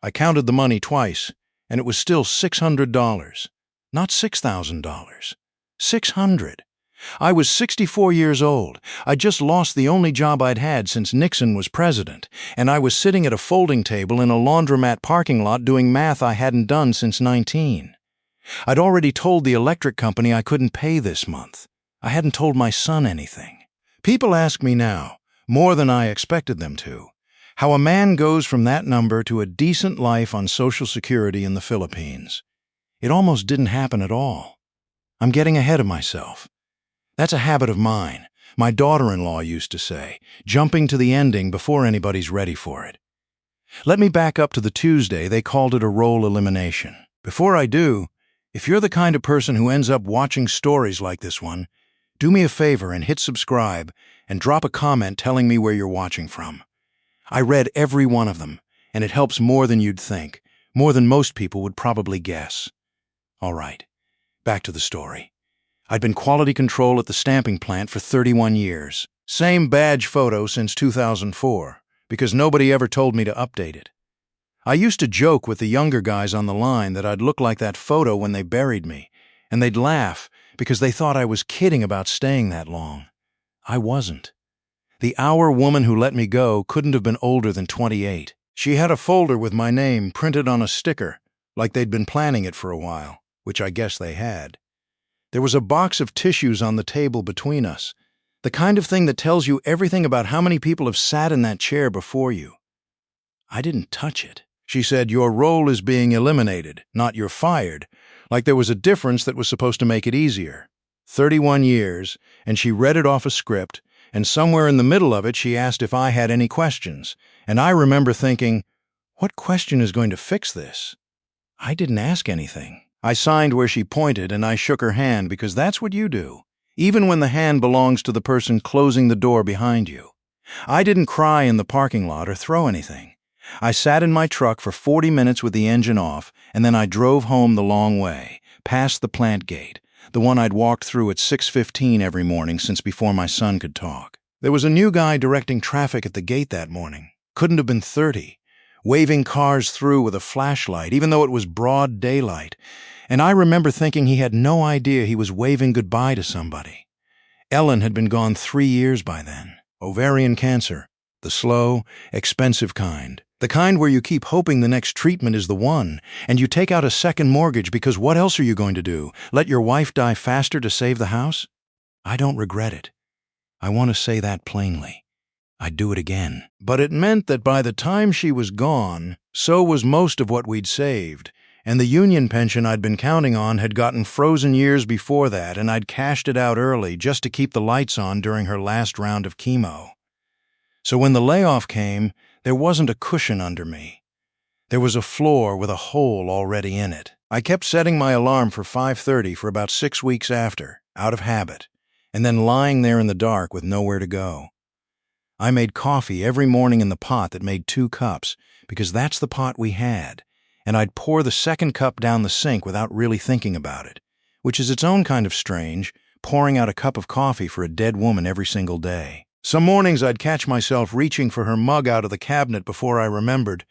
I counted the money twice, and it was still $600. Not $6,000. 600. I was 64 years old. I'd just lost the only job I'd had since Nixon was president, and I was sitting at a folding table in a laundromat parking lot doing math I hadn't done since 19. I'd already told the electric company I couldn't pay this month. I hadn't told my son anything. People ask me now, more than I expected them to, how a man goes from that number to a decent life on Social Security in the Philippines. It almost didn't happen at all. I'm getting ahead of myself. That's a habit of mine. My daughter-in-law used to say, jumping to the ending before anybody's ready for it. Let me back up to the Tuesday they called it a role elimination. Before I do, if you're the kind of person who ends up watching stories like this one, do me a favor and hit subscribe and drop a comment telling me where you're watching from. I read every one of them, and it helps more than you'd think, more than most people would probably guess. All right, back to the story. I'd been quality control at the stamping plant for 31 years. Same badge photo since 2004, because nobody ever told me to update it. I used to joke with the younger guys on the line that I'd look like that photo when they buried me, and they'd laugh because they thought I was kidding about staying that long. I wasn't. The hour woman who let me go couldn't have been older than 28. She had a folder with my name printed on a sticker, like they'd been planning it for a while, which I guess they had. There was a box of tissues on the table between us, the kind of thing that tells you everything about how many people have sat in that chair before you. I didn't touch it. She said, "Your role is being eliminated, not you're fired," like there was a difference that was supposed to make it easier. 31 years, and she read it off a script, and somewhere in the middle of it she asked if I had any questions, and I remember thinking, what question is going to fix this? I didn't ask anything. I signed where she pointed, and I shook her hand because that's what you do, even when the hand belongs to the person closing the door behind you. I didn't cry in the parking lot or throw anything. I sat in my truck for 40 minutes with the engine off, and then I drove home the long way, past the plant gate, the one I'd walked through at 6:15 every morning since before my son could talk. There was a new guy directing traffic at the gate that morning. Couldn't have been 30, waving cars through with a flashlight, even though it was broad daylight. And I remember thinking he had no idea he was waving goodbye to somebody. Ellen had been gone 3 years by then. Ovarian cancer. The slow, expensive kind. The kind where you keep hoping the next treatment is the one, and you take out a second mortgage because what else are you going to do? Let your wife die faster to save the house? I don't regret it. I want to say that plainly. I'd do it again. But it meant that by the time she was gone, so was most of what we'd saved, and the union pension I'd been counting on had gotten frozen years before that, and I'd cashed it out early just to keep the lights on during her last round of chemo. So when the layoff came, there wasn't a cushion under me. There was a floor with a hole already in it. I kept setting my alarm for 5:30 for about 6 weeks after, out of habit, and then lying there in the dark with nowhere to go. I made coffee every morning in the pot that made 2 cups, because that's the pot we had, and I'd pour the second cup down the sink without really thinking about it, which is its own kind of strange, pouring out a cup of coffee for a dead woman every single day. Some mornings I'd catch myself reaching for her mug out of the cabinet before I remembered,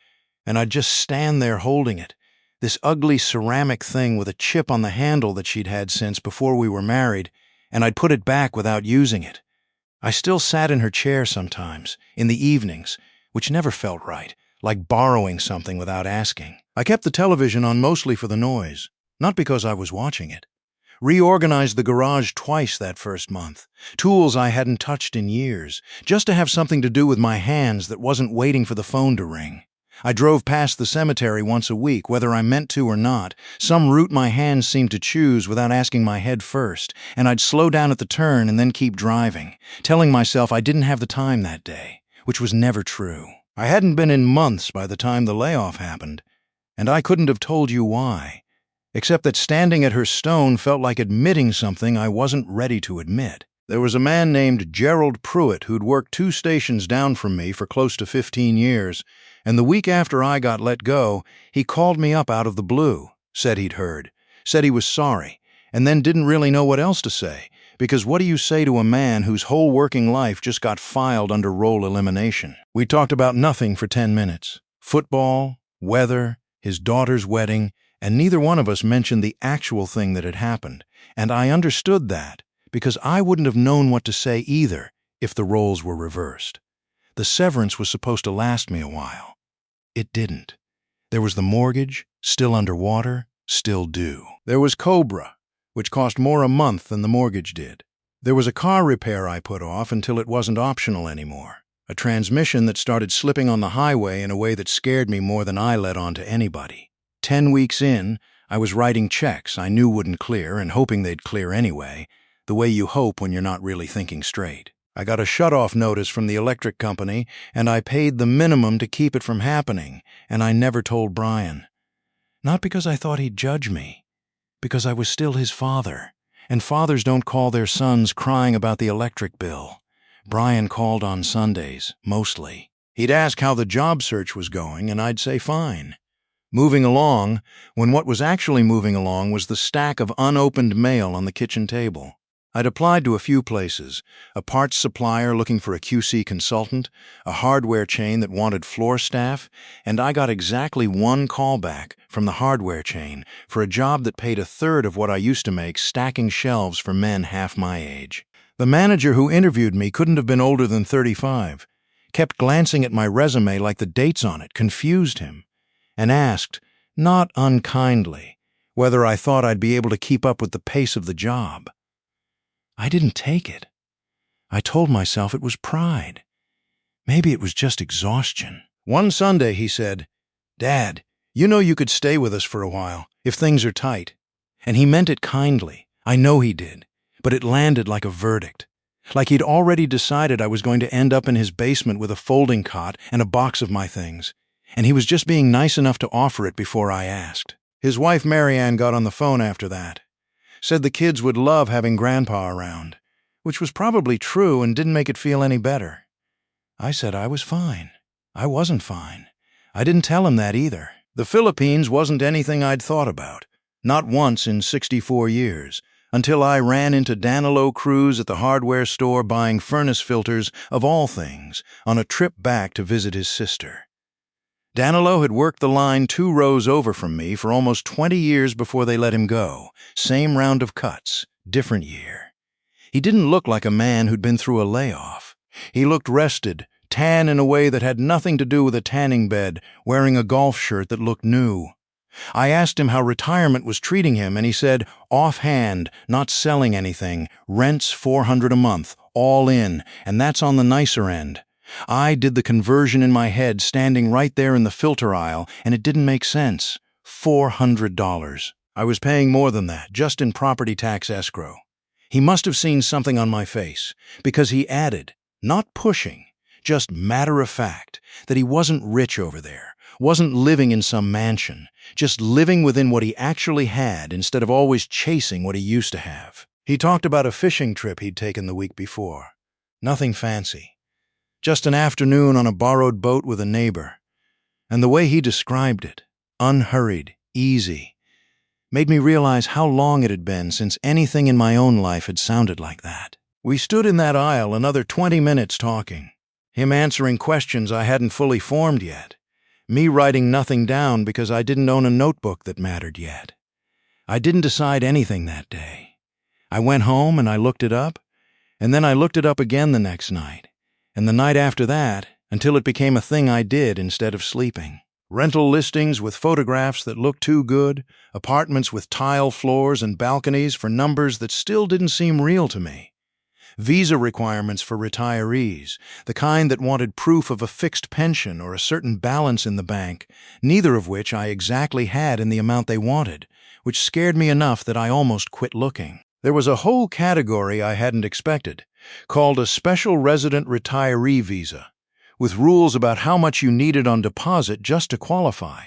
and I'd just stand there holding it, this ugly ceramic thing with a chip on the handle that she'd had since before we were married, and I'd put it back without using it. I still sat in her chair sometimes, in the evenings, which never felt right, like borrowing something without asking. I kept the television on mostly for the noise, not because I was watching it. Reorganized the garage twice that first month, tools I hadn't touched in years, just to have something to do with my hands that wasn't waiting for the phone to ring. I drove past the cemetery once a week, whether I meant to or not, some route my hands seemed to choose without asking my head first, and I'd slow down at the turn and then keep driving, telling myself I didn't have the time that day, which was never true. I hadn't been in months by the time the layoff happened, and I couldn't have told you why, except that standing at her stone felt like admitting something I wasn't ready to admit. There was a man named Gerald Pruitt who'd worked 2 stations down from me for close to 15 years, and the week after I got let go, he called me up out of the blue, said he'd heard, said he was sorry, and then didn't really know what else to say, because what do you say to a man whose whole working life just got filed under role elimination? We talked about nothing for 10 minutes. Football, weather, his daughter's wedding, and neither one of us mentioned the actual thing that had happened, and I understood that, because I wouldn't have known what to say either if the roles were reversed. The severance was supposed to last me a while. It didn't. There was the mortgage, still underwater, still due. There was Cobra, which cost more a month than the mortgage did. There was a car repair I put off until it wasn't optional anymore. A transmission that started slipping on the highway in a way that scared me more than I let on to anybody. 10 weeks in, I was writing checks I knew wouldn't clear and hoping they'd clear anyway, the way you hope when you're not really thinking straight. I got a shut-off notice from the electric company, and I paid the minimum to keep it from happening, and I never told Brian. Not because I thought he'd judge me, because I was still his father, and fathers don't call their sons crying about the electric bill. Brian called on Sundays, mostly. He'd ask how the job search was going, and I'd say fine. Moving along, when what was actually moving along was the stack of unopened mail on the kitchen table. I'd applied to a few places, a parts supplier looking for a QC consultant, a hardware chain that wanted floor staff, and I got exactly one callback from the hardware chain for a job that paid a third of what I used to make stacking shelves for men half my age. The manager who interviewed me couldn't have been older than 35, kept glancing at my resume like the dates on it confused him, and asked, not unkindly, whether I thought I'd be able to keep up with the pace of the job. I didn't take it. I told myself it was pride. Maybe it was just exhaustion. One Sunday he said, "Dad, you know you could stay with us for a while, if things are tight." And he meant it kindly. I know he did. But it landed like a verdict. Like he'd already decided I was going to end up in his basement with a folding cot and a box of my things. And he was just being nice enough to offer it before I asked. His wife Marianne got on the phone after that. Said the kids would love having Grandpa around, which was probably true and didn't make it feel any better. I said I was fine. I wasn't fine. I didn't tell him that either. The Philippines wasn't anything I'd thought about, not once in 64 years, until I ran into Danilo Cruz at the hardware store buying furnace filters, of all things, on a trip back to visit his sister. Danilo had worked the line 2 rows over from me for almost 20 years before they let him go. Same round of cuts, different year. He didn't look like a man who'd been through a layoff. He looked rested, tan in a way that had nothing to do with a tanning bed, wearing a golf shirt that looked new. I asked him how retirement was treating him, and he said, offhand, not selling anything, rent's $400 a month, all in, and that's on the nicer end. I did the conversion in my head standing right there in the filter aisle, and it didn't make sense. $400. I was paying more than that, just in property tax escrow. He must have seen something on my face, because he added, not pushing, just matter of fact, that he wasn't rich over there, wasn't living in some mansion, just living within what he actually had instead of always chasing what he used to have. He talked about a fishing trip he'd taken the week before. Nothing fancy. Just an afternoon on a borrowed boat with a neighbor. And the way he described it, unhurried, easy, made me realize how long it had been since anything in my own life had sounded like that. We stood in that aisle another 20 minutes talking, him answering questions I hadn't fully formed yet, me writing nothing down because I didn't own a notebook that mattered yet. I didn't decide anything that day. I went home and I looked it up, and then I looked it up again the next night. And the night after that, until it became a thing I did instead of sleeping. Rental listings with photographs that looked too good, apartments with tile floors and balconies for numbers that still didn't seem real to me. Visa requirements for retirees, the kind that wanted proof of a fixed pension or a certain balance in the bank, neither of which I exactly had in the amount they wanted, which scared me enough that I almost quit looking. There was a whole category I hadn't expected, called a Special Resident Retiree Visa, with rules about how much you needed on deposit just to qualify.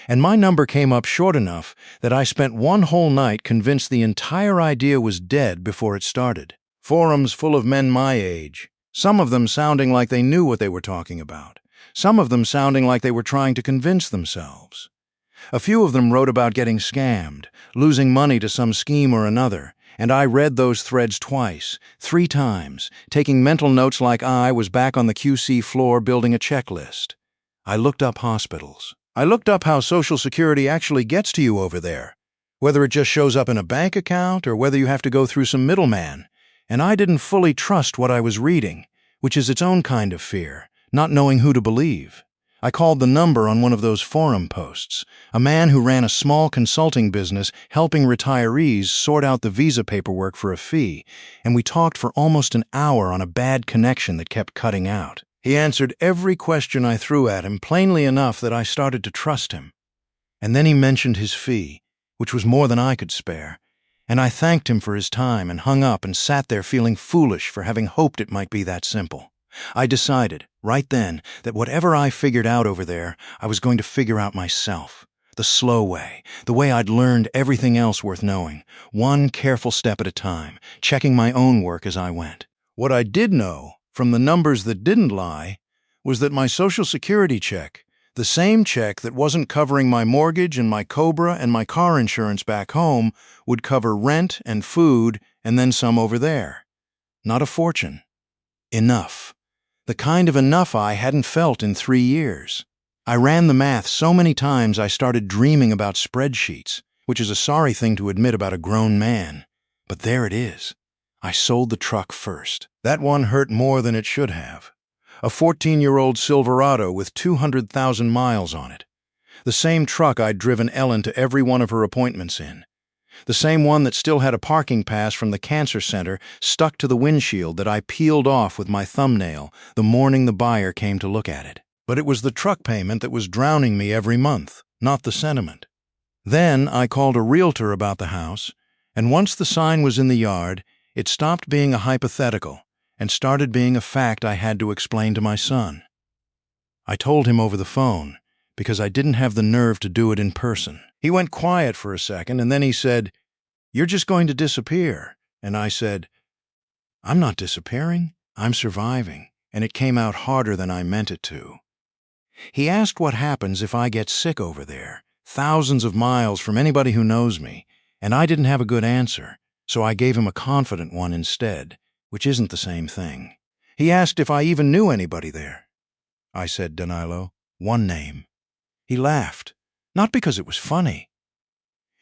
And my number came up short enough that I spent one whole night convinced the entire idea was dead before it started. Forums full of men my age, some of them sounding like they knew what they were talking about, some of them sounding like they were trying to convince themselves. A few of them wrote about getting scammed, losing money to some scheme or another, and I read those threads twice, 3 times, taking mental notes like I was back on the QC floor building a checklist. I looked up hospitals. I looked up how Social Security actually gets to you over there, whether it just shows up in a bank account or whether you have to go through some middleman, and I didn't fully trust what I was reading, which is its own kind of fear, not knowing who to believe. I called the number on one of those forum posts, a man who ran a small consulting business helping retirees sort out the visa paperwork for a fee, and we talked for almost an hour on a bad connection that kept cutting out. He answered every question I threw at him plainly enough that I started to trust him. And then he mentioned his fee, which was more than I could spare, and I thanked him for his time and hung up and sat there feeling foolish for having hoped it might be that simple. I decided, right then, that whatever I figured out over there, I was going to figure out myself. The slow way, the way I'd learned everything else worth knowing, one careful step at a time, checking my own work as I went. What I did know, from the numbers that didn't lie, was that my Social Security check, the same check that wasn't covering my mortgage and my COBRA and my car insurance back home, would cover rent and food and then some over there. Not a fortune. Enough. The kind of enough I hadn't felt in 3 years. I ran the math so many times I started dreaming about spreadsheets, which is a sorry thing to admit about a grown man. But there it is. I sold the truck first. That one hurt more than it should have. A 14-year-old Silverado with 200,000 miles on it. The same truck I'd driven Ellen to every one of her appointments in. The same one that still had a parking pass from the cancer center stuck to the windshield that I peeled off with my thumbnail the morning the buyer came to look at it. But it was the truck payment that was drowning me every month, not the sentiment. Then I called a realtor about the house, and once the sign was in the yard, it stopped being a hypothetical and started being a fact I had to explain to my son. I told him over the phone, because I didn't have the nerve to do it in person. He went quiet for a second, and then he said, "You're just going to disappear." And I said, "I'm not disappearing, I'm surviving," and it came out harder than I meant it to. He asked what happens if I get sick over there, thousands of miles from anybody who knows me, and I didn't have a good answer, so I gave him a confident one instead, which isn't the same thing. He asked if I even knew anybody there. I said, "Danilo, one name." He laughed, not because it was funny.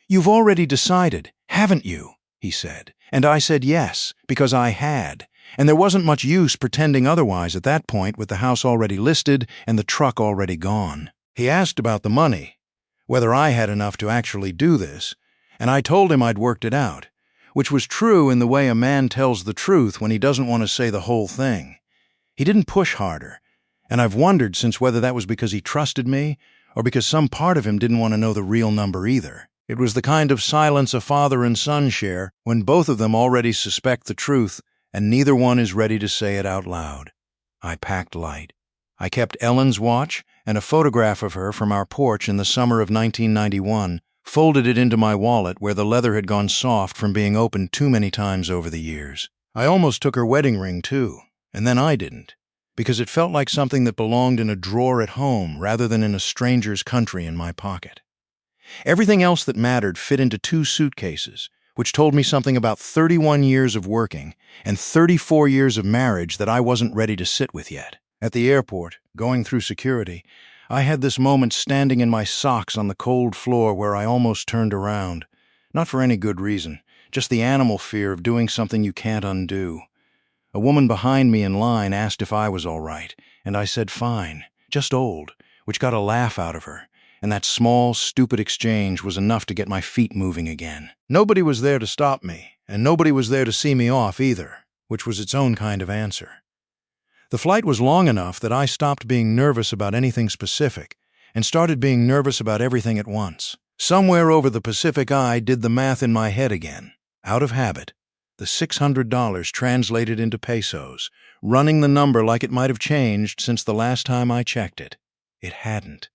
"You've already decided, haven't you?" he said. And I said yes, because I had, and there wasn't much use pretending otherwise at that point with the house already listed and the truck already gone. He asked about the money, whether I had enough to actually do this, and I told him I'd worked it out, which was true in the way a man tells the truth when he doesn't want to say the whole thing. He didn't push harder, and I've wondered since whether that was because he trusted me or because some part of him didn't want to know the real number either. It was the kind of silence a father and son share when both of them already suspect the truth and neither one is ready to say it out loud. I packed light. I kept Ellen's watch and a photograph of her from our porch in the summer of 1991, folded it into my wallet where the leather had gone soft from being opened too many times over the years. I almost took her wedding ring too, and then I didn't, because it felt like something that belonged in a drawer at home rather than in a stranger's country in my pocket. Everything else that mattered fit into 2 suitcases, which told me something about 31 years of working and 34 years of marriage that I wasn't ready to sit with yet. At the airport, going through security, I had this moment standing in my socks on the cold floor where I almost turned around. Not for any good reason, just the animal fear of doing something you can't undo. A woman behind me in line asked if I was all right, and I said fine, just old, which got a laugh out of her, and that small, stupid exchange was enough to get my feet moving again. Nobody was there to stop me, and nobody was there to see me off either, which was its own kind of answer. The flight was long enough that I stopped being nervous about anything specific and started being nervous about everything at once. Somewhere over the Pacific I did the math in my head again, out of habit. The $600 translated into pesos, running the number like it might have changed since the last time I checked it. It hadn't.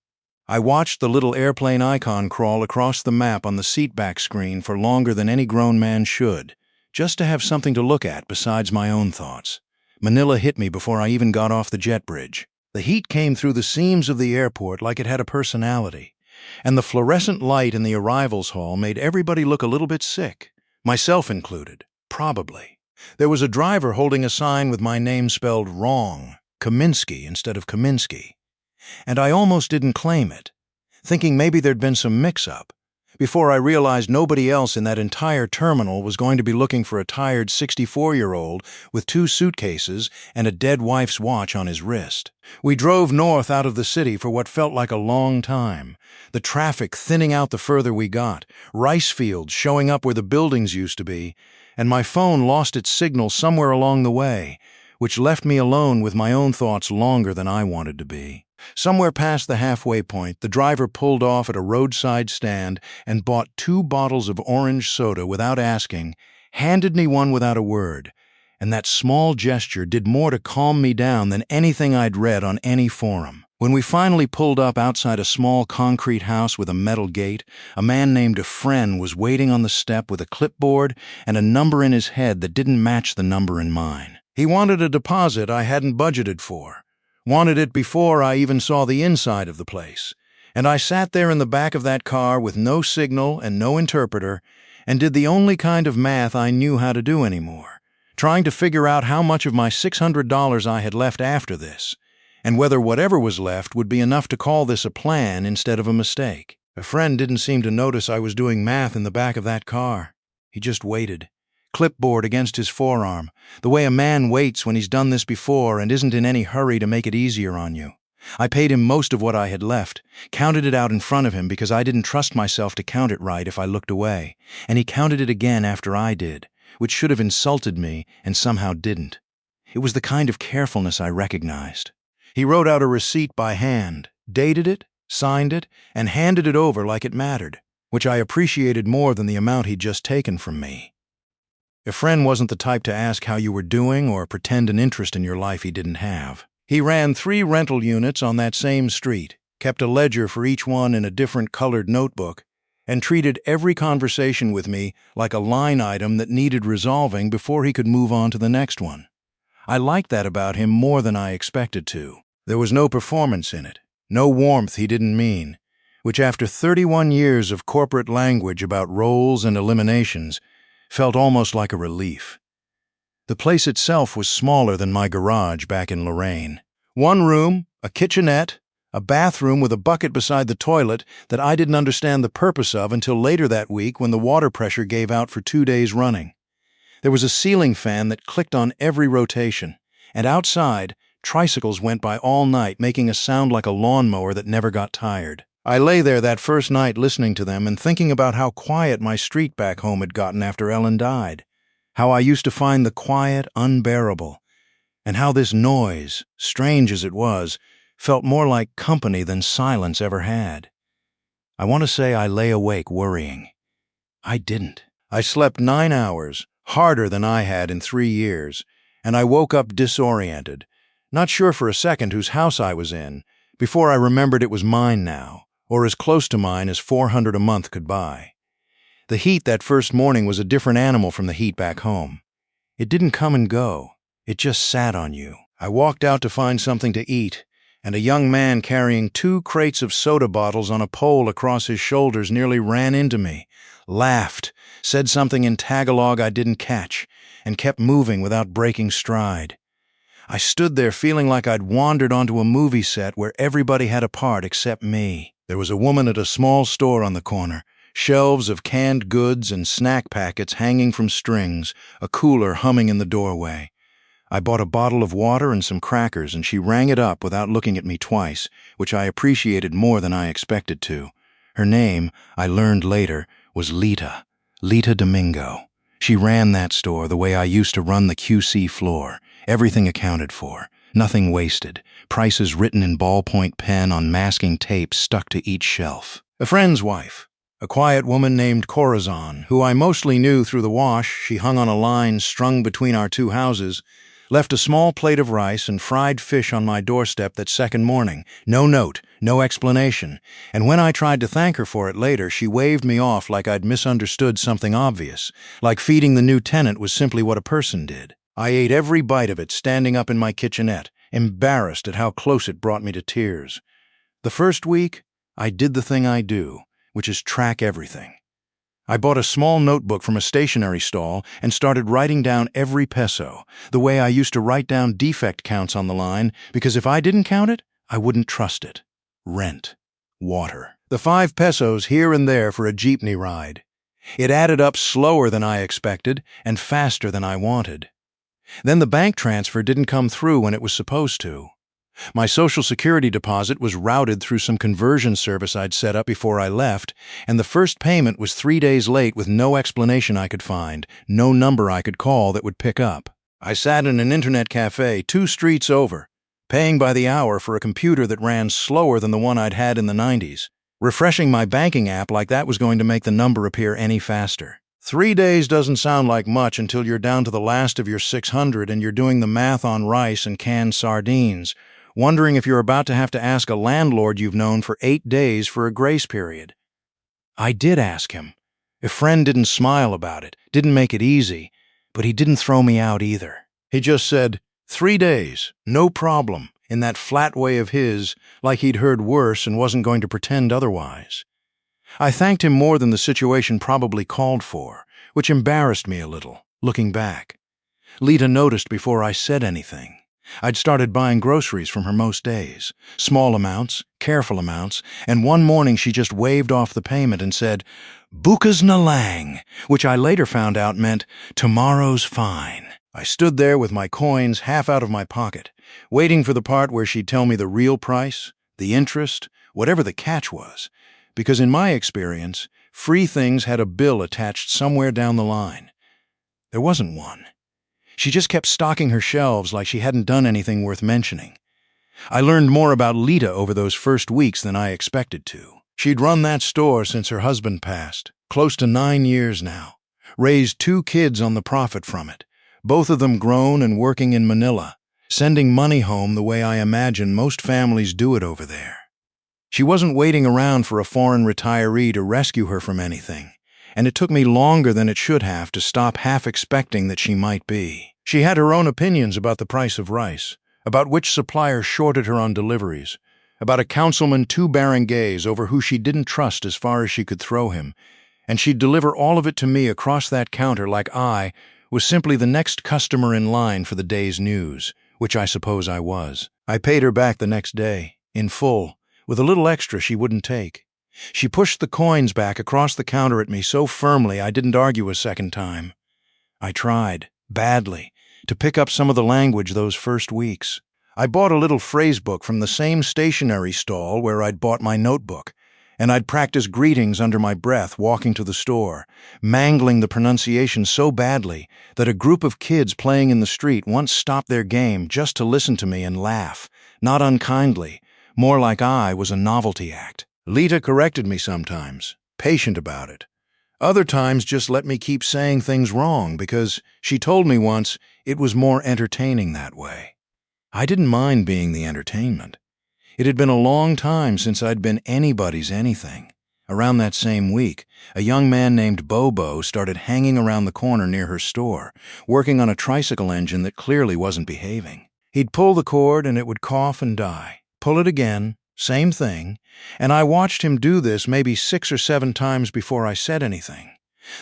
I watched the little airplane icon crawl across the map on the seatback screen for longer than any grown man should, just to have something to look at besides my own thoughts. Manila hit me before I even got off the jet bridge. The heat came through the seams of the airport like it had a personality, and the fluorescent light in the arrivals hall made everybody look a little bit sick, myself included. Probably. There was a driver holding a sign with my name spelled wrong, Kaminsky instead of Kaminsky, and I almost didn't claim it. thinking maybe there'd been some mix-up, before I realized nobody else in that entire terminal was going to be looking for a tired 64-year-old with 2 suitcases and a dead wife's watch on his wrist. We drove north out of the city for what felt like a long time, the traffic thinning out the further we got, rice fields showing up where the buildings used to be, and my phone lost its signal somewhere along the way, which left me alone with my own thoughts longer than I wanted to be. Somewhere past the halfway point, the driver pulled off at a roadside stand and bought 2 bottles of orange soda without asking, handed me one without a word, and that small gesture did more to calm me down than anything I'd read on any forum. When we finally pulled up outside a small concrete house with a metal gate, a man named a friend was waiting on the step with a clipboard and a number in his head that didn't match the number in mine. He wanted a deposit I hadn't budgeted for. Wanted it before I even saw the inside of the place, and I sat there in the back of that car with no signal and no interpreter and did the only kind of math I knew how to do anymore, trying to figure out how much of my $600 I had left after this, and whether whatever was left would be enough to call this a plan instead of a mistake. A friend didn't seem to notice I was doing math in the back of that car. He just waited, clipboard against his forearm, the way a man waits when he's done this before and isn't in any hurry to make it easier on you. I paid him most of what I had left, counted it out in front of him because I didn't trust myself to count it right if I looked away, and he counted it again after I did, which should have insulted me and somehow didn't. It was the kind of carefulness I recognized. He wrote out a receipt by hand, dated it, signed it, and handed it over like it mattered, which I appreciated more than the amount he'd just taken from me. Efren wasn't the type to ask how you were doing or pretend an interest in your life he didn't have. He ran 3 rental units on that same street, kept a ledger for each one in a different colored notebook, and treated every conversation with me like a line item that needed resolving before he could move on to the next one. I liked that about him more than I expected to. There was no performance in it, no warmth he didn't mean, which after 31 years of corporate language about roles and eliminations felt almost like a relief. The place itself was smaller than my garage back in Lorraine. 1 room, a kitchenette, a bathroom with a bucket beside the toilet that I didn't understand the purpose of until later that week when the water pressure gave out for 2 days running. There was a ceiling fan that clicked on every rotation, and outside, tricycles went by all night making a sound like a lawnmower that never got tired. I lay there that first night listening to them and thinking about how quiet my street back home had gotten after Ellen died, how I used to find the quiet unbearable, and how this noise, strange as it was, felt more like company than silence ever had. I want to say I lay awake worrying. I didn't. I slept 9 hours, harder than I had in 3 years, and I woke up disoriented, not sure for a second whose house I was in, before I remembered it was mine now, or as close to mine as $400 a month could buy. The heat that first morning was a different animal from the heat back home. It didn't come and go. It just sat on you. I walked out to find something to eat, and a young man carrying 2 crates of soda bottles on a pole across his shoulders nearly ran into me, laughed, said something in Tagalog I didn't catch, and kept moving without breaking stride. I stood there feeling like I'd wandered onto a movie set where everybody had a part except me. There was a woman at a small store on the corner, shelves of canned goods and snack packets hanging from strings, a cooler humming in the doorway. I bought a bottle of water and some crackers, and she rang it up without looking at me twice, which I appreciated more than I expected to. Her name, I learned later, was Lita Domingo. She ran that store the way I used to run the QC floor, everything accounted for, nothing wasted, prices written in ballpoint pen on masking tape stuck to each shelf. A friend's wife, a quiet woman named Corazon, who I mostly knew through the wash she hung on a line strung between our 2 houses, left a small plate of rice and fried fish on my doorstep that second morning, no note, no explanation, and when I tried to thank her for it later, she waved me off like I'd misunderstood something obvious, like feeding the new tenant was simply what a person did. I ate every bite of it standing up in my kitchenette, embarrassed at how close it brought me to tears. The first week, I did the thing I do, which is track everything. I bought a small notebook from a stationery stall and started writing down every peso, the way I used to write down defect counts on the line, because if I didn't count it, I wouldn't trust it. Rent. Water. The 5 pesos here and there for a jeepney ride. It added up slower than I expected and faster than I wanted. Then the bank transfer didn't come through when it was supposed to. My Social Security deposit was routed through some conversion service I'd set up before I left, and the first payment was 3 days late with no explanation I could find, no number I could call that would pick up. I sat in an internet cafe 2 streets over, paying by the hour for a computer that ran slower than the one I'd had in the 90s. Refreshing my banking app like that was going to make the number appear any faster. 3 days doesn't sound like much until you're down to the last of your 600 and you're doing the math on rice and canned sardines, wondering if you're about to have to ask a landlord you've known for 8 days for a grace period. I did ask him. A friend didn't smile about it, didn't make it easy, but he didn't throw me out either. He just said, 3 days, no problem, in that flat way of his, like he'd heard worse and wasn't going to pretend otherwise. I thanked him more than the situation probably called for, which embarrassed me a little, looking back. Lita noticed before I said anything. I'd started buying groceries from her most days, small amounts, careful amounts, and one morning she just waved off the payment and said, "Bukas na lang," which I later found out meant, "Tomorrow's fine." I stood there with my coins half out of my pocket, waiting for the part where she'd tell me the real price, the interest, whatever the catch was, because in my experience, free things had a bill attached somewhere down the line. There wasn't one. She just kept stocking her shelves like she hadn't done anything worth mentioning. I learned more about Lita over those first weeks than I expected to. She'd run that store since her husband passed, close to 9 years now, raised 2 kids on the profit from it, both of them grown and working in Manila, sending money home the way I imagine most families do it over there. She wasn't waiting around for a foreign retiree to rescue her from anything, and it took me longer than it should have to stop half expecting that she might be. She had her own opinions about the price of rice, about which supplier shorted her on deliveries, about a councilman too barangays over who she didn't trust as far as she could throw him, and she'd deliver all of it to me across that counter like I was simply the next customer in line for the day's news, which I suppose I was. I paid her back the next day, in full, with a little extra she wouldn't take. She pushed the coins back across the counter at me so firmly I didn't argue a second time. I tried, badly, to pick up some of the language those first weeks. I bought a little phrase book from the same stationery stall where I'd bought my notebook, and I'd practice greetings under my breath walking to the store, mangling the pronunciation so badly that a group of kids playing in the street once stopped their game just to listen to me and laugh, not unkindly, more like I was a novelty act. Lita corrected me sometimes, patient about it. Other times just let me keep saying things wrong because she told me once it was more entertaining that way. I didn't mind being the entertainment. It had been a long time since I'd been anybody's anything. Around that same week, a young man named Bobo started hanging around the corner near her store, working on a tricycle engine that clearly wasn't behaving. He'd pull the cord and it would cough and die. Pull it again, same thing, and I watched him do this maybe 6 or 7 times before I said anything.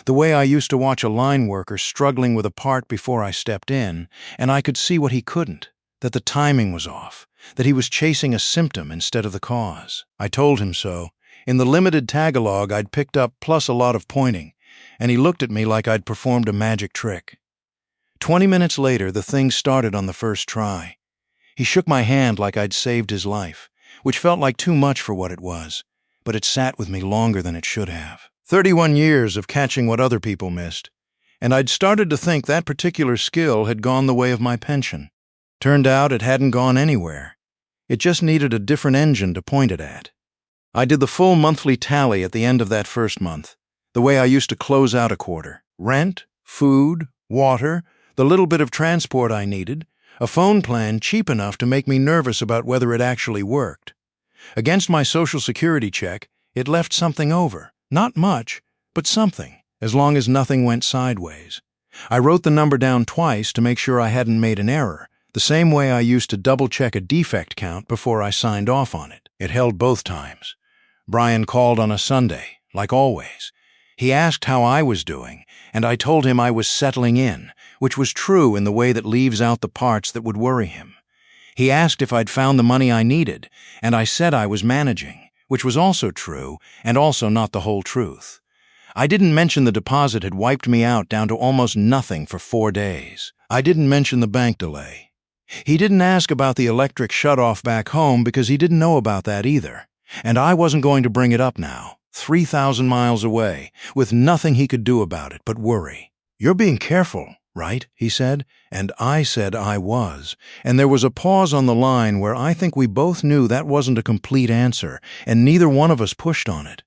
The way I used to watch a line worker struggling with a part before I stepped in, and I could see what he couldn't, that the timing was off, that he was chasing a symptom instead of the cause. I told him so. In the limited Tagalog I'd picked up plus a lot of pointing, and he looked at me like I'd performed a magic trick. 20 minutes later, the thing started on the first try. He shook my hand like I'd saved his life, which felt like too much for what it was, but it sat with me longer than it should have. 31 years of catching what other people missed, and I'd started to think that particular skill had gone the way of my pension. Turned out it hadn't gone anywhere. It just needed a different engine to point it at. I did the full monthly tally at the end of that first month, the way I used to close out a quarter. Rent, food, water, the little bit of transport I needed, a phone plan cheap enough to make me nervous about whether it actually worked. Against my Social Security check, it left something over. Not much, but something, as long as nothing went sideways. I wrote the number down twice to make sure I hadn't made an error, the same way I used to double-check a defect count before I signed off on it. It held both times. Brian called on a Sunday, like always. He asked how I was doing, and I told him I was settling in, which was true in the way that leaves out the parts that would worry him. He asked if I'd found the money I needed, and I said I was managing, which was also true, and also not the whole truth. I didn't mention the deposit had wiped me out down to almost nothing for 4 days. I didn't mention the bank delay. He didn't ask about the electric shutoff back home because he didn't know about that either. And I wasn't going to bring it up now, 3,000 miles away, with nothing he could do about it but worry. "You're being careful, right?" he said, and I said I was. And there was a pause on the line where I think we both knew that wasn't a complete answer, and neither one of us pushed on it.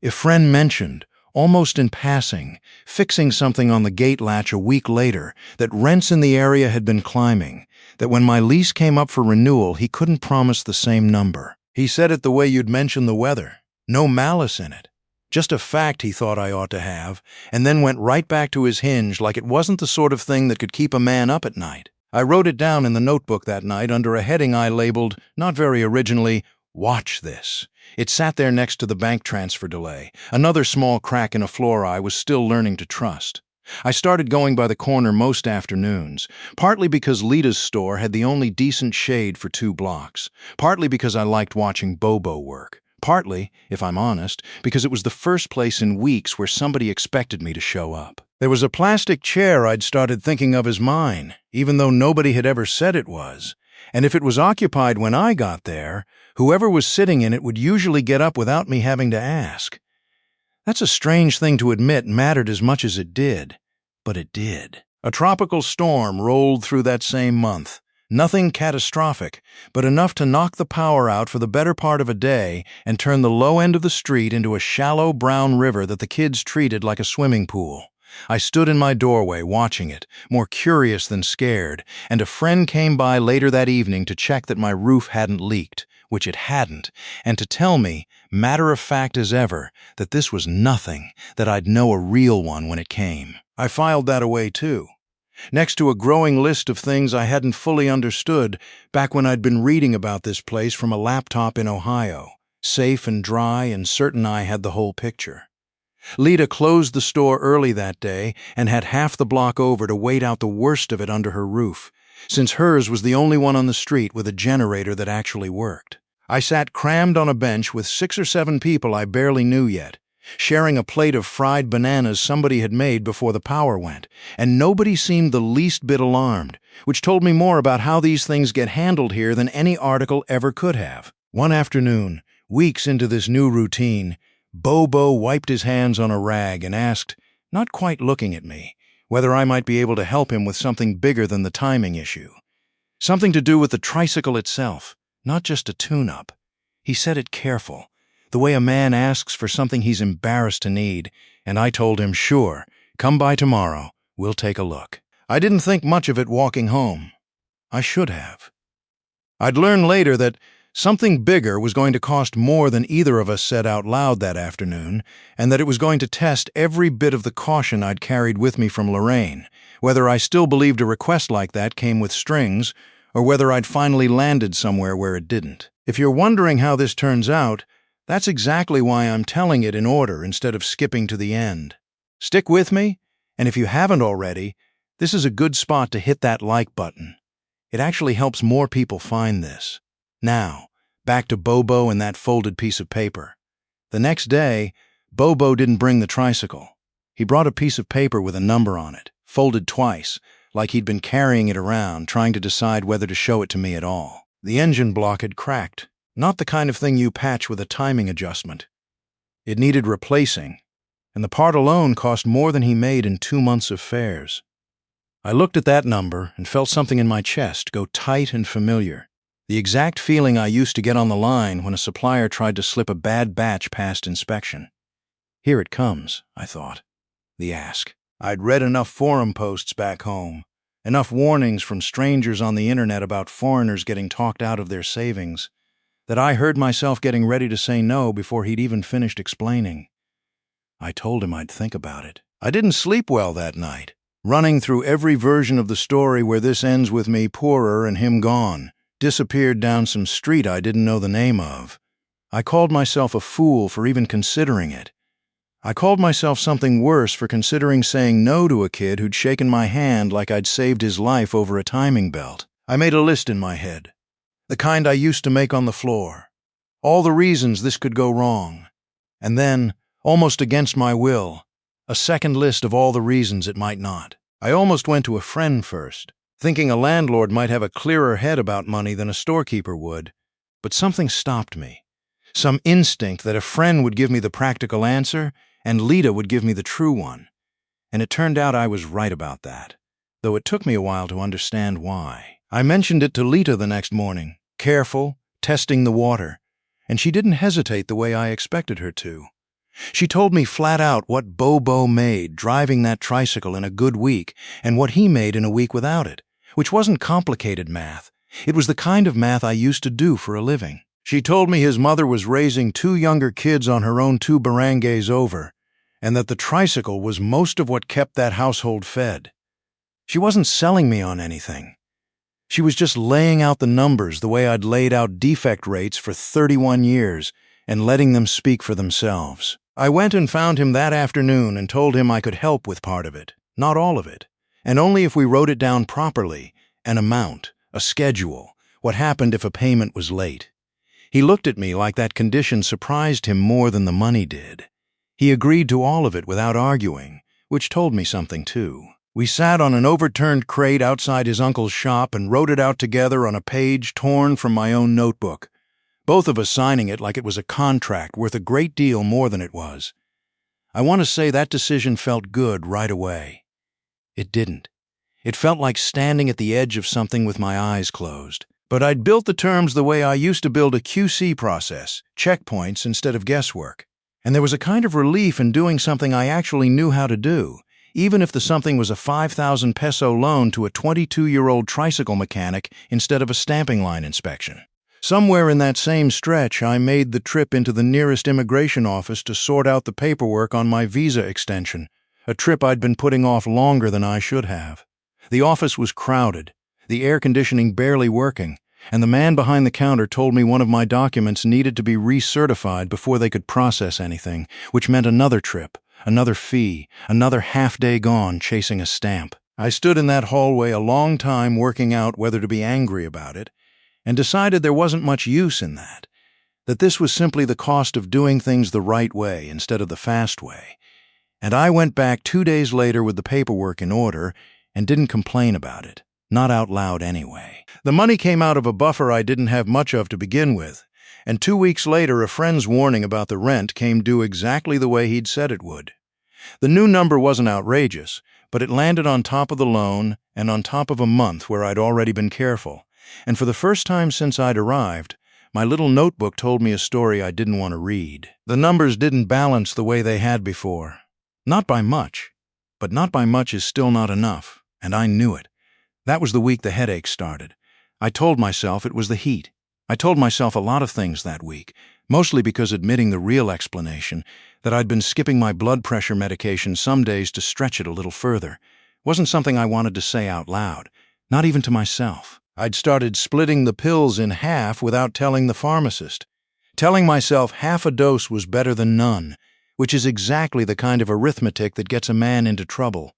Efren mentioned, almost in passing, fixing something on the gate latch a week later, that rents in the area had been climbing, that when my lease came up for renewal he couldn't promise the same number. He said it the way you'd mention the weather. No malice in it. Just a fact he thought I ought to have, and then went right back to his hinge like it wasn't the sort of thing that could keep a man up at night. I wrote it down in the notebook that night under a heading I labeled, not very originally, "Watch This." It sat there next to the bank transfer delay, another small crack in a floor I was still learning to trust. I started going by the corner most afternoons, partly because Lita's store had the only decent shade for 2 blocks, partly because I liked watching Bobo work, partly, if I'm honest, because it was the first place in weeks where somebody expected me to show up. There was a plastic chair I'd started thinking of as mine, even though nobody had ever said it was, and if it was occupied when I got there, whoever was sitting in it would usually get up without me having to ask. That's a strange thing to admit mattered as much as it did, but it did. A tropical storm rolled through that same month. Nothing catastrophic, but enough to knock the power out for the better part of a day and turn the low end of the street into a shallow brown river that the kids treated like a swimming pool. I stood in my doorway watching it, more curious than scared, and a friend came by later that evening to check that my roof hadn't leaked, which it hadn't, and to tell me, matter of fact as ever, that this was nothing, that I'd know a real one when it came. I filed that away too, next to a growing list of things I hadn't fully understood back when I'd been reading about this place from a laptop in Ohio, safe and dry and certain I had the whole picture. Lita closed the store early that day and had half the block over to wait out the worst of it under her roof, since hers was the only one on the street with a generator that actually worked. I sat crammed on a bench with 6 or 7 people I barely knew yet, sharing a plate of fried bananas somebody had made before the power went, and nobody seemed the least bit alarmed, which told me more about how these things get handled here than any article ever could have. One afternoon, weeks into this new routine, Bobo wiped his hands on a rag and asked, not quite looking at me, whether I might be able to help him with something bigger than the timing issue. Something to do with the tricycle itself, not just a tune-up. He said it careful, the way a man asks for something he's embarrassed to need, and I told him, sure, come by tomorrow, we'll take a look. I didn't think much of it walking home. I should have. I'd learn later that something bigger was going to cost more than either of us said out loud that afternoon, and that it was going to test every bit of the caution I'd carried with me from Lorraine, whether I still believed a request like that came with strings, or whether I'd finally landed somewhere where it didn't. If you're wondering how this turns out, that's exactly why I'm telling it in order instead of skipping to the end. Stick with me, and if you haven't already, this is a good spot to hit that like button. It actually helps more people find this. Now, back to Bobo and that folded piece of paper. The next day, Bobo didn't bring the tricycle. He brought a piece of paper with a number on it, folded twice, like he'd been carrying it around, trying to decide whether to show it to me at all. The engine block had cracked, not the kind of thing you patch with a timing adjustment. It needed replacing, and the part alone cost more than he made in 2 months of fares. I looked at that number and felt something in my chest go tight and familiar. The exact feeling I used to get on the line when a supplier tried to slip a bad batch past inspection. Here it comes, I thought. The ask. I'd read enough forum posts back home, enough warnings from strangers on the internet about foreigners getting talked out of their savings, that I heard myself getting ready to say no before he'd even finished explaining. I told him I'd think about it. I didn't sleep well that night, running through every version of the story where this ends with me poorer and him gone, disappeared down some street I didn't know the name of. I called myself a fool for even considering it. I called myself something worse for considering saying no to a kid who'd shaken my hand like I'd saved his life over a timing belt. I made a list in my head, the kind I used to make on the floor. All the reasons this could go wrong. And then, almost against my will, a second list of all the reasons it might not. I almost went to a friend first, thinking a landlord might have a clearer head about money than a storekeeper would. But something stopped me. Some instinct that a friend would give me the practical answer and Lita would give me the true one. And it turned out I was right about that, though it took me a while to understand why. I mentioned it to Lita the next morning, careful, testing the water, and she didn't hesitate the way I expected her to. She told me flat out what Bobo made driving that tricycle in a good week and what he made in a week without it, which wasn't complicated math. It was the kind of math I used to do for a living. She told me his mother was raising 2 younger kids on her own 2 barangays over, and that the tricycle was most of what kept that household fed. She wasn't selling me on anything. She was just laying out the numbers the way I'd laid out defect rates for 31 years and letting them speak for themselves. I went and found him that afternoon and told him I could help with part of it, not all of it, and only if we wrote it down properly, an amount, a schedule, what happened if a payment was late. He looked at me like that condition surprised him more than the money did. He agreed to all of it without arguing, which told me something too. We sat on an overturned crate outside his uncle's shop and wrote it out together on a page torn from my own notebook, both of us signing it like it was a contract worth a great deal more than it was. I want to say that decision felt good right away. It didn't. It felt like standing at the edge of something with my eyes closed. But I'd built the terms the way I used to build a QC process, checkpoints instead of guesswork. And there was a kind of relief in doing something I actually knew how to do, even if the something was a 5,000 peso loan to a 22-year-old tricycle mechanic instead of a stamping line inspection. Somewhere in that same stretch, I made the trip into the nearest immigration office to sort out the paperwork on my visa extension, a trip I'd been putting off longer than I should have. The office was crowded, the air conditioning barely working, and the man behind the counter told me one of my documents needed to be recertified before they could process anything, which meant another trip, another fee, another half-day gone chasing a stamp. I stood in that hallway a long time working out whether to be angry about it, and decided there wasn't much use in that this was simply the cost of doing things the right way instead of the fast way. And I went back 2 days later with the paperwork in order and didn't complain about it, not out loud anyway. The money came out of a buffer I didn't have much of to begin with, and 2 weeks later a friend's warning about the rent came due exactly the way he'd said it would. The new number wasn't outrageous, but it landed on top of the loan and on top of a month where I'd already been careful. And for the first time since I'd arrived, my little notebook told me a story I didn't want to read. The numbers didn't balance the way they had before. Not by much, but not by much is still not enough, and I knew it. That was the week the headaches started. I told myself it was the heat. I told myself a lot of things that week, mostly because admitting the real explanation, that I'd been skipping my blood pressure medication some days to stretch it a little further, wasn't something I wanted to say out loud, not even to myself. I'd started splitting the pills in half without telling the pharmacist, telling myself half a dose was better than none, which is exactly the kind of arithmetic that gets a man into trouble.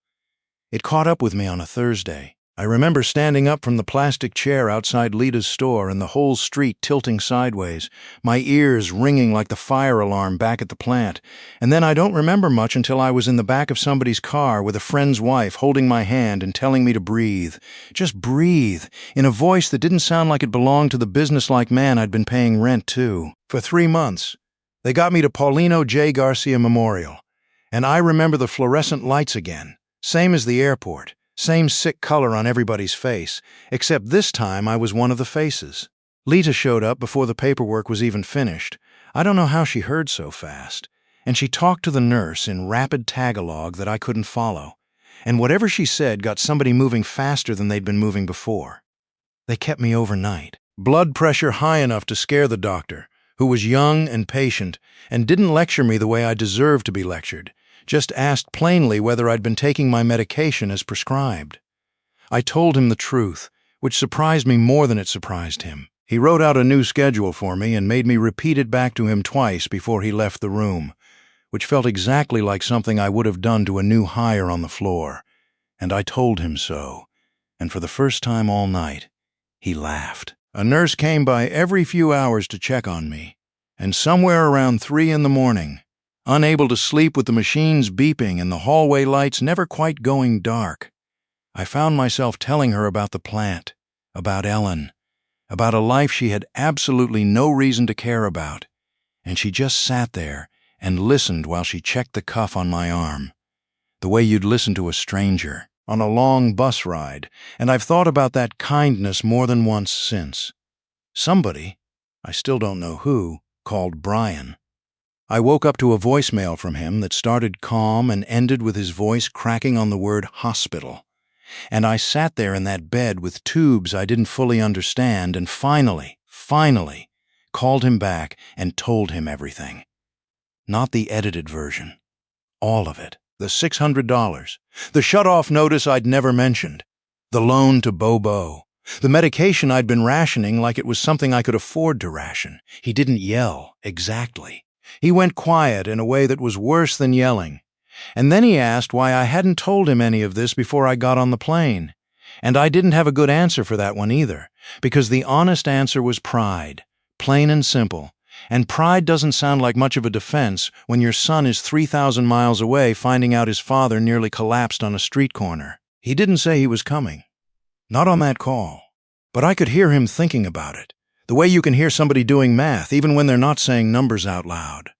It caught up with me on a Thursday. I remember standing up from the plastic chair outside Lita's store and the whole street tilting sideways, my ears ringing like the fire alarm back at the plant, and then I don't remember much until I was in the back of somebody's car with a friend's wife holding my hand and telling me to breathe. Just breathe, in a voice that didn't sound like it belonged to the businesslike man I'd been paying rent to. For 3 months, they got me to Paulino J. Garcia Memorial, and I remember the fluorescent lights again, same as the airport. Same sick color on everybody's face, except this time I was one of the faces. Lita showed up before the paperwork was even finished. I don't know how she heard so fast. And she talked to the nurse in rapid Tagalog that I couldn't follow. And whatever she said got somebody moving faster than they'd been moving before. They kept me overnight. Blood pressure high enough to scare the doctor, who was young and patient, and didn't lecture me the way I deserved to be lectured. Just asked plainly whether I'd been taking my medication as prescribed. I told him the truth, which surprised me more than it surprised him. He wrote out a new schedule for me and made me repeat it back to him twice before he left the room, which felt exactly like something I would have done to a new hire on the floor. And I told him so, and for the first time all night, he laughed. A nurse came by every few hours to check on me. And somewhere around 3 in the morning, unable to sleep with the machines beeping and the hallway lights never quite going dark, I found myself telling her about the plant, about Ellen, about a life she had absolutely no reason to care about, and she just sat there and listened while she checked the cuff on my arm, the way you'd listen to a stranger on a long bus ride, and I've thought about that kindness more than once since. Somebody, I still don't know who, called Brian. I woke up to a voicemail from him that started calm and ended with his voice cracking on the word hospital. And I sat there in that bed with tubes I didn't fully understand and finally, called him back and told him everything. Not the edited version. All of it. The $600. The shut-off notice I'd never mentioned. The loan to Bobo. The medication I'd been rationing like it was something I could afford to ration. He didn't yell, exactly. He went quiet in a way that was worse than yelling. And then he asked why I hadn't told him any of this before I got on the plane. And I didn't have a good answer for that one either, because the honest answer was pride, plain and simple. And pride doesn't sound like much of a defense when your son is 3,000 miles away finding out his father nearly collapsed on a street corner. He didn't say he was coming. Not on that call. But I could hear him thinking about it, the way you can hear somebody doing math even when they're not saying numbers out loud.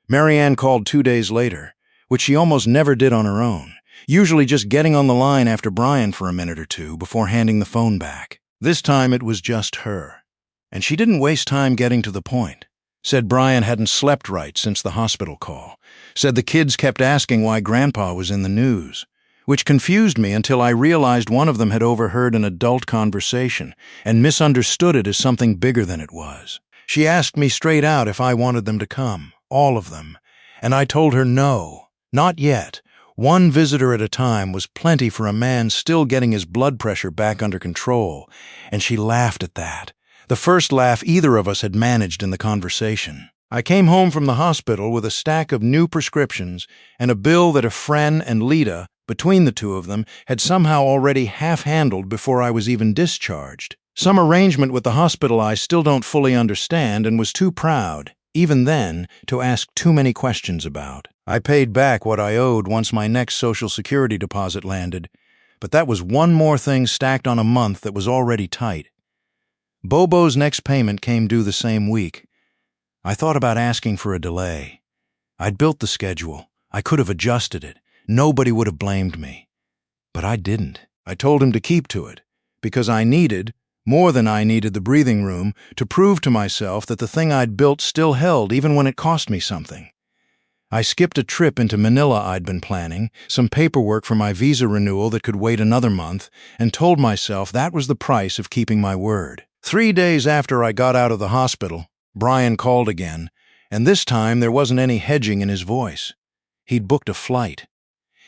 Marianne called 2 days later, which she almost never did on her own, usually just getting on the line after Brian for a minute or two before handing the phone back. This time it was just her. And she didn't waste time getting to the point. Said Brian hadn't slept right since the hospital call. Said the kids kept asking why Grandpa was in the news, which confused me until I realized one of them had overheard an adult conversation and misunderstood it as something bigger than it was. She asked me straight out if I wanted them to come, all of them, and I told her no, not yet. One visitor at a time was plenty for a man still getting his blood pressure back under control, and she laughed at that. The first laugh either of us had managed in the conversation. I came home from the hospital with a stack of new prescriptions and a bill that a friend and Lita, between the two of them, had somehow already half-handled before I was even discharged. Some arrangement with the hospital I still don't fully understand and was too proud, even then, to ask too many questions about. I paid back what I owed once my next Social Security deposit landed, but that was one more thing stacked on a month that was already tight. Bobo's next payment came due the same week. I thought about asking for a delay. I'd built the schedule. I could have adjusted it. Nobody would have blamed me. But I didn't. I told him to keep to it, because I needed, more than I needed, the breathing room to prove to myself that the thing I'd built still held even when it cost me something. I skipped a trip into Manila I'd been planning, some paperwork for my visa renewal that could wait another month, and told myself that was the price of keeping my word. 3 days after I got out of the hospital, Brian called again, and this time there wasn't any hedging in his voice. He'd booked a flight.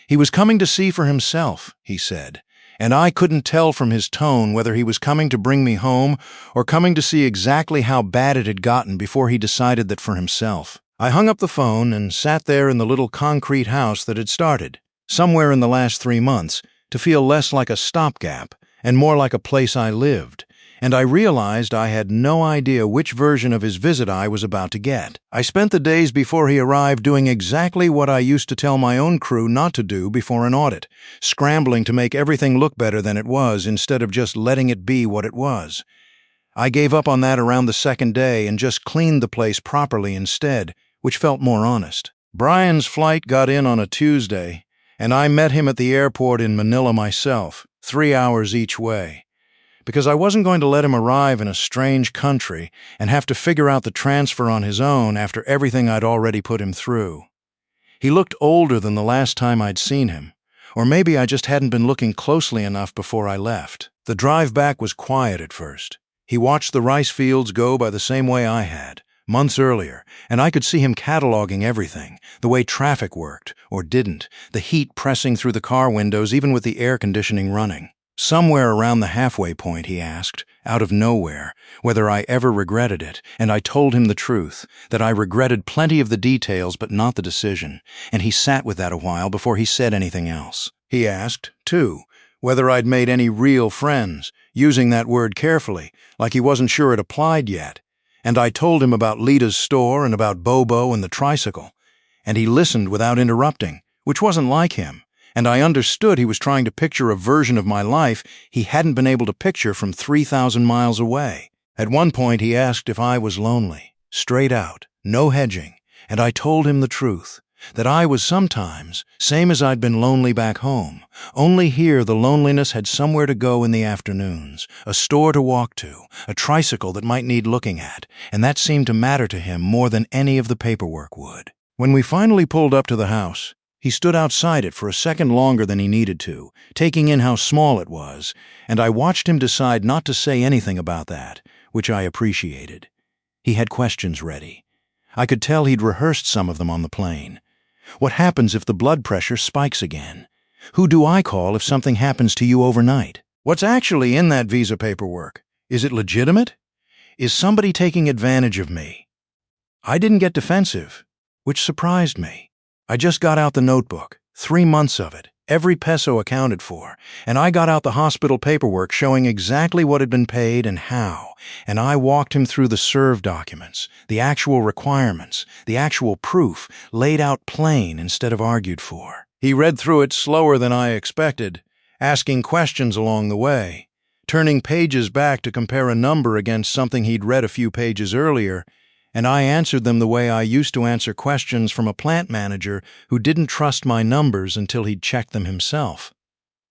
He was coming to see for himself, he said, and I couldn't tell from his tone whether he was coming to bring me home or coming to see exactly how bad it had gotten before he decided that for himself. I hung up the phone and sat there in the little concrete house that had started, somewhere in the last 3 months, to feel less like a stopgap and more like a place I lived, and I realized I had no idea which version of his visit I was about to get. I spent the days before he arrived doing exactly what I used to tell my own crew not to do before an audit, scrambling to make everything look better than it was instead of just letting it be what it was. I gave up on that around the second day and just cleaned the place properly instead, which felt more honest. Brian's flight got in on a Tuesday, and I met him at the airport in Manila myself, 3 hours each way, because I wasn't going to let him arrive in a strange country and have to figure out the transfer on his own after everything I'd already put him through. He looked older than the last time I'd seen him, or maybe I just hadn't been looking closely enough before I left. The drive back was quiet at first. He watched the rice fields go by the same way I had, months earlier, and I could see him cataloging everything, the way traffic worked, or didn't, the heat pressing through the car windows even with the air conditioning running. Somewhere around the halfway point, he asked, out of nowhere, whether I ever regretted it, and I told him the truth, that I regretted plenty of the details but not the decision, and he sat with that a while before he said anything else. He asked, too, whether I'd made any real friends, using that word carefully, like he wasn't sure it applied yet, And I told him about Lita's store and about Bobo and the tricycle, and he listened without interrupting, which wasn't like him, and I understood he was trying to picture a version of my life he hadn't been able to picture from 3,000 miles away. At one point he asked if I was lonely, straight out, no hedging, and I told him the truth, that I was sometimes, same as I'd been lonely back home, only here the loneliness had somewhere to go in the afternoons, a store to walk to, a tricycle that might need looking at, and that seemed to matter to him more than any of the paperwork would. When we finally pulled up to the house, he stood outside it for a second longer than he needed to, taking in how small it was, and I watched him decide not to say anything about that, which I appreciated. He had questions ready. I could tell he'd rehearsed some of them on the plane. What happens if the blood pressure spikes again? Who do I call if something happens to you overnight? What's actually in that visa paperwork? Is it legitimate? Is somebody taking advantage of me? I didn't get defensive, which surprised me. I just got out the notebook, 3 months of it, every peso accounted for, and I got out the hospital paperwork showing exactly what had been paid and how, and I walked him through the serve documents, the actual requirements, the actual proof, laid out plain instead of argued for. He read through it slower than I expected, asking questions along the way, turning pages back to compare a number against something he'd read a few pages earlier, and I answered them the way I used to answer questions from a plant manager who didn't trust my numbers until he'd checked them himself.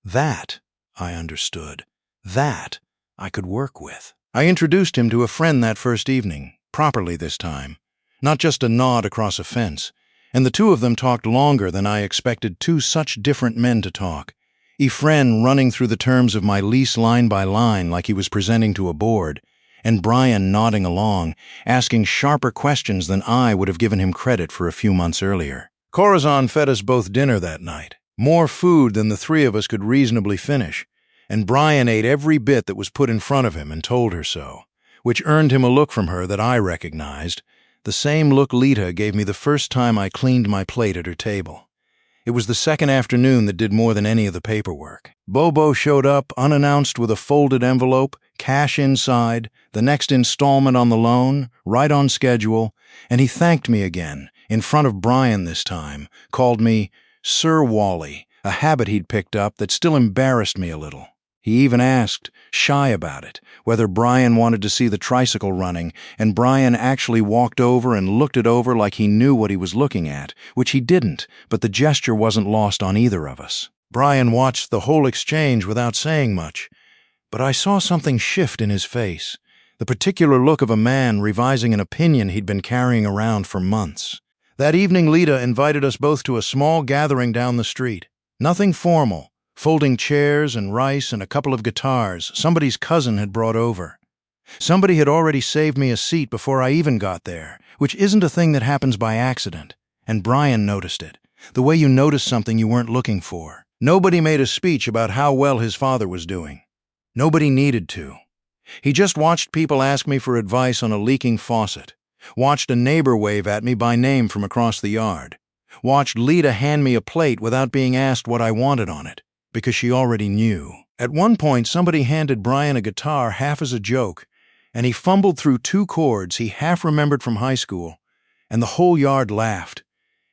That, I understood. That, I could work with. I introduced him to a friend that first evening, properly this time, not just a nod across a fence, and the two of them talked longer than I expected two such different men to talk. Efren running through the terms of my lease line by line like he was presenting to a board, and Brian nodding along, asking sharper questions than I would have given him credit for a few months earlier. Corazon fed us both dinner that night, more food than the three of us could reasonably finish, and Brian ate every bit that was put in front of him and told her so, which earned him a look from her that I recognized, the same look Lita gave me the first time I cleaned my plate at her table. It was the second afternoon that did more than any of the paperwork. Bobo showed up unannounced with a folded envelope, cash inside, the next installment on the loan, right on schedule, and he thanked me again, in front of Brian this time, called me Sir Wally, a habit he'd picked up that still embarrassed me a little. He even asked, shy about it, whether Brian wanted to see the tricycle running, and Brian actually walked over and looked it over like he knew what he was looking at, which he didn't, but the gesture wasn't lost on either of us. Brian watched the whole exchange without saying much, but I saw something shift in his face, the particular look of a man revising an opinion he'd been carrying around for months. That evening Lita invited us both to a small gathering down the street. Nothing formal, folding chairs and rice and a couple of guitars somebody's cousin had brought over. Somebody had already saved me a seat before I even got there, which isn't a thing that happens by accident, and Brian noticed it, the way you notice something you weren't looking for. Nobody made a speech about how well his father was doing. Nobody needed to. He just watched people ask me for advice on a leaking faucet, watched a neighbor wave at me by name from across the yard, watched Lita hand me a plate without being asked what I wanted on it, because she already knew. At one point, somebody handed Brian a guitar half as a joke, and he fumbled through 2 chords he half remembered from high school, and the whole yard laughed.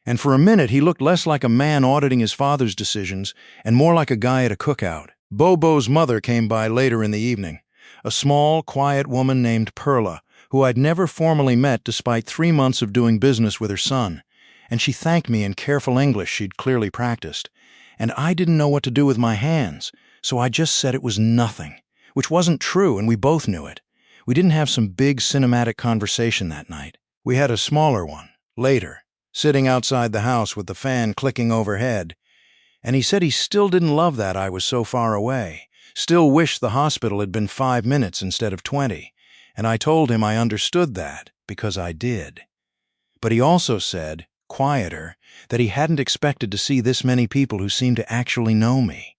And for a minute, he looked less like a man auditing his father's decisions and more like a guy at a cookout. Bobo's mother came by later in the evening, a small, quiet woman named Perla, who I'd never formally met despite 3 months of doing business with her son, and she thanked me in careful English she'd clearly practiced. And I didn't know what to do with my hands, so I just said it was nothing, which wasn't true, and we both knew it. We didn't have some big cinematic conversation that night. We had a smaller one, later, sitting outside the house with the fan clicking overhead, and he said he still didn't love that I was so far away, still wished the hospital had been 5 minutes instead of 20, and I told him I understood that, because I did. But he also said, quieter, that he hadn't expected to see this many people who seemed to actually know me.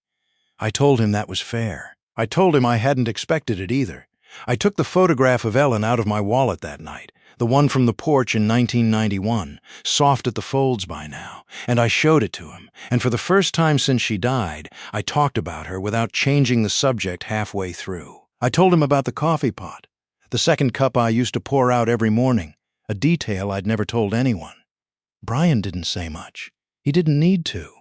I told him that was fair. I told him I hadn't expected it either. I took the photograph of Ellen out of my wallet that night, the one from the porch in 1991, soft at the folds by now, and I showed it to him, and for the first time since she died, I talked about her without changing the subject halfway through. I told him about the coffee pot, The second cup I used to pour out every morning, a detail I'd never told anyone. Brian didn't say much. He didn't need to.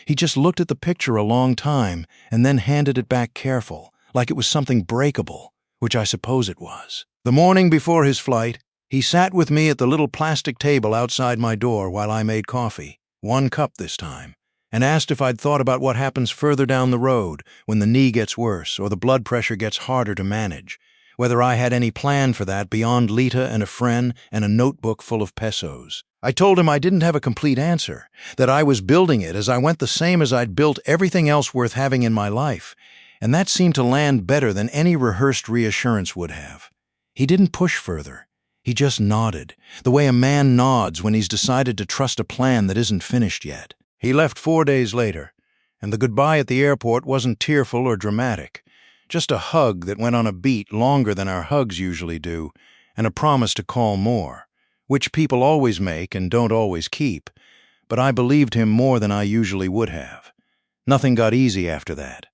He just looked at the picture a long time and then handed it back careful, like it was something breakable, which I suppose it was. The morning before his flight, he sat with me at the little plastic table outside my door while I made coffee, 1 cup this time, and asked if I'd thought about what happens further down the road when the knee gets worse or the blood pressure gets harder to manage, whether I had any plan for that beyond Lita and a friend and a notebook full of pesos. I told him I didn't have a complete answer, that I was building it as I went the same as I'd built everything else worth having in my life, and that seemed to land better than any rehearsed reassurance would have. He didn't push further. He just nodded, the way a man nods when he's decided to trust a plan that isn't finished yet. He left 4 days later, and the goodbye at the airport wasn't tearful or dramatic, just a hug that went on a beat longer than our hugs usually do, and a promise to call more, which people always make and don't always keep, but I believed him more than I usually would have. Nothing got easy after that.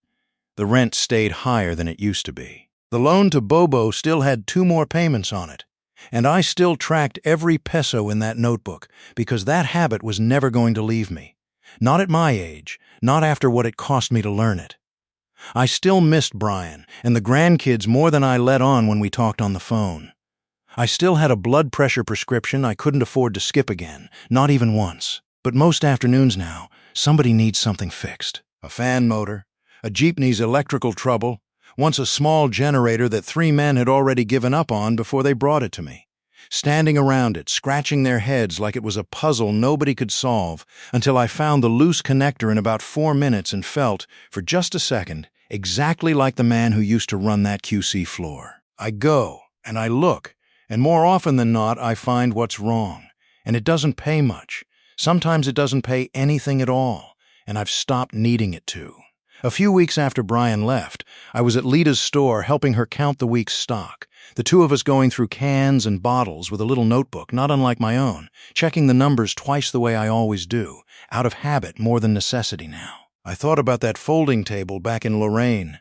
The rent stayed higher than it used to be. The loan to Bobo still had 2 more payments on it, and I still tracked every peso in that notebook because that habit was never going to leave me. Not at my age, not after what it cost me to learn it. I still missed Brian and the grandkids more than I let on when we talked on the phone. I still had a blood pressure prescription I couldn't afford to skip again, not even once. But most afternoons now, somebody needs something fixed. A fan motor, a jeepney's electrical trouble, once a small generator that 3 men had already given up on before they brought it to me. Standing around it, scratching their heads like it was a puzzle nobody could solve, until I found the loose connector in about 4 minutes and felt, for just a second, exactly like the man who used to run that QC floor. I go, and I look, and more often than not I find what's wrong, and it doesn't pay much. Sometimes it doesn't pay anything at all, and I've stopped needing it to. A few weeks after Brian left, I was at Lita's store helping her count the week's stock, the 2 of us going through cans and bottles with a little notebook not unlike my own, checking the numbers twice the way I always do, out of habit more than necessity now. I thought about that folding table back in Lorraine.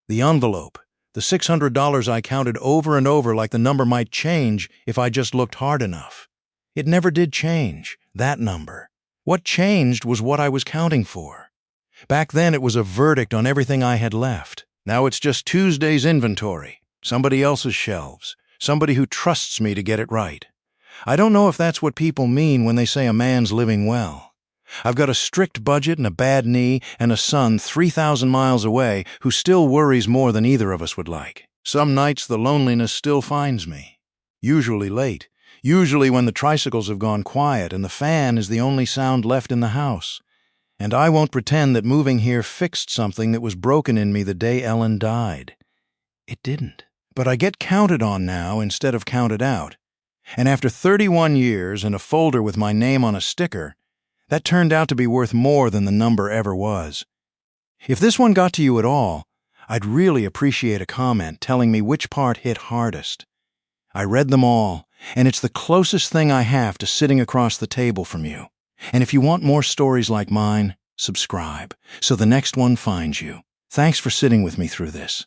The envelope, the $600 I counted over and over like the number might change if I just looked hard enough. It never did change, that number. What changed was what I was counting for. Back then it was a verdict on everything I had left. Now it's just Tuesday's inventory, somebody else's shelves, somebody who trusts me to get it right. I don't know if that's what people mean when they say a man's living well. I've got a strict budget and a bad knee and a son 3,000 miles away who still worries more than either of us would like. Some nights the loneliness still finds me. Usually late, usually when the tricycles have gone quiet and the fan is the only sound left in the house. And I won't pretend that moving here fixed something that was broken in me the day Ellen died. It didn't. But I get counted on now instead of counted out. And after 31 years and a folder with my name on a sticker, that turned out to be worth more than the number ever was. If this one got to you at all, I'd really appreciate a comment telling me which part hit hardest. I read them all, and it's the closest thing I have to sitting across the table from you. And if you want more stories like mine, subscribe, so the next one finds you. Thanks for sitting with me through this.